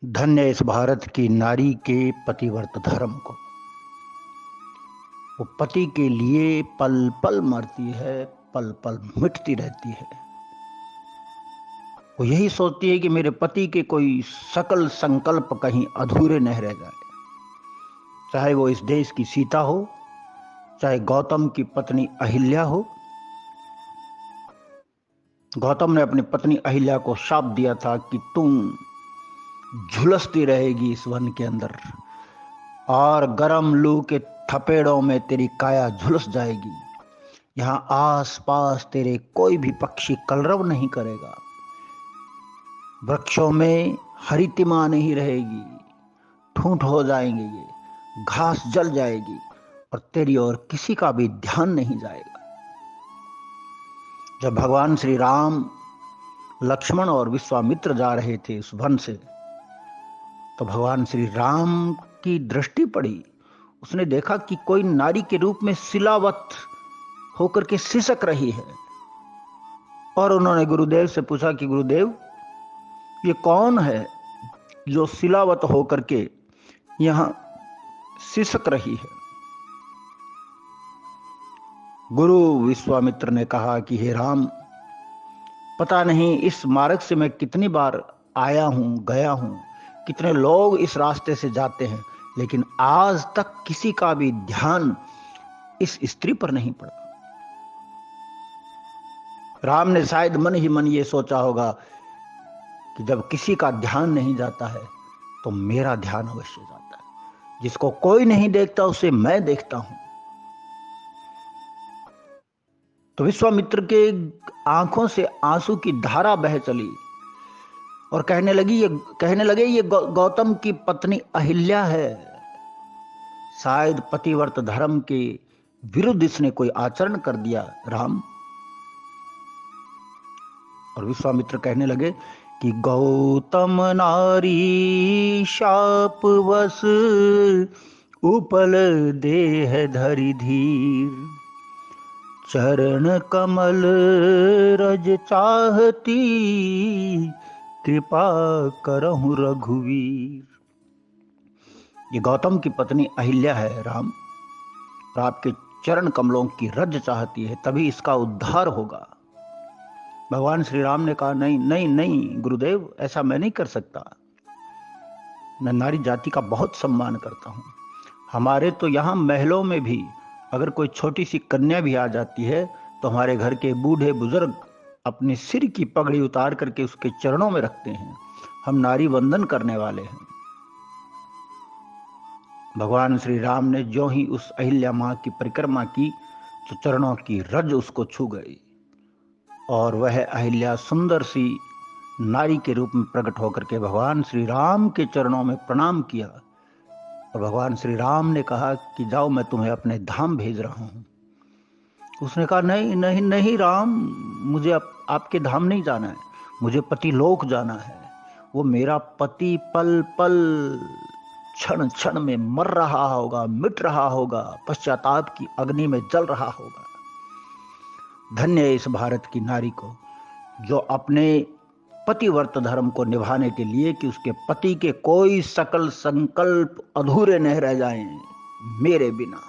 धन्य इस भारत की नारी के पतिव्रत धर्म को। वो पति के लिए पल पल मरती है, पल पल मिटती रहती है। वो यही सोचती है कि मेरे पति के कोई सकल संकल्प कहीं अधूरे न रह जाए। चाहे वो इस देश की सीता हो, चाहे गौतम की पत्नी अहिल्या हो। गौतम ने अपनी पत्नी अहिल्या को शाप दिया था कि तुम झुलसती रहेगी इस वन के अंदर और गर्म लू के थपेड़ों में तेरी काया झुलस जाएगी। यहां आस पास तेरे कोई भी पक्षी कलरव नहीं करेगा। वृक्षों में हरितिमा नहीं रहेगी, ठूंठ हो जाएंगे, ये घास जल जाएगी और तेरी ओर किसी का भी ध्यान नहीं जाएगा। जब भगवान श्री राम, लक्ष्मण और विश्वामित्र जा रहे थे उस वन से, तो भगवान श्री राम की दृष्टि पड़ी। उसने देखा कि कोई नारी के रूप में शिलावत होकर के सिसक रही है और उन्होंने गुरुदेव से पूछा कि गुरुदेव, ये कौन है जो शिलावत होकर के यहां सिसक रही है? गुरु विश्वामित्र ने कहा कि हे राम, पता नहीं इस मार्ग से मैं कितनी बार आया हूं, गया हूं, कितने लोग इस रास्ते से जाते हैं, लेकिन आज तक किसी का भी ध्यान इस स्त्री पर नहीं पड़ा। राम ने शायद मन ही मन ये सोचा होगा कि जब किसी का ध्यान नहीं जाता है तो मेरा ध्यान अवश्य जाता है। जिसको कोई नहीं देखता उसे मैं देखता हूं। तो विश्वामित्र के आंखों से आंसू की धारा बह चली और कहने लगे ये गौतम की पत्नी अहिल्या है। शायद पतिव्रत धर्म के विरुद्ध इसने कोई आचरण कर दिया राम। और विश्वामित्र कहने लगे कि गौतम नारी शाप वश उपल देह धरि धीर, चरण कमल रज चाहती, कृपा करहु रघुवीर। ये गौतम की पत्नी अहिल्या है राम, और आपके चरण कमलों की रज चाहती है, तभी इसका उद्धार होगा। भगवान श्री राम ने कहा नहीं नहीं नहीं गुरुदेव, ऐसा मैं नहीं कर सकता। मैं नारी जाति का बहुत सम्मान करता हूं। हमारे तो यहां महलों में भी अगर कोई छोटी सी कन्या भी आ जाती है तो हमारे घर के बूढ़े बुजुर्ग अपने सिर की पगड़ी उतार करके उसके चरणों में रखते हैं। हम नारी वंदन करने वाले हैं। भगवान श्री राम ने जो ही उस अहिल्या मां की परिक्रमा की तो चरणों की रज उसको छू गई और वह अहिल्या सुंदर सी नारी के रूप में प्रकट होकर के भगवान श्री राम के चरणों में प्रणाम किया। और भगवान श्री राम ने कहा कि जाओ, मैं तुम्हें अपने धाम भेज रहा हूं। उसने कहा नहीं नहीं नहीं राम, मुझे आपके धाम नहीं जाना है, मुझे पति लोक जाना है। वो मेरा पति पल पल क्षण क्षण में मर रहा होगा, मिट रहा होगा, पश्चाताप की अग्नि में जल रहा होगा। धन्य है इस भारत की नारी को जो अपने पतिव्रत धर्म को निभाने के लिए कि उसके पति के कोई सकल संकल्प अधूरे न रह जाएं मेरे बिना।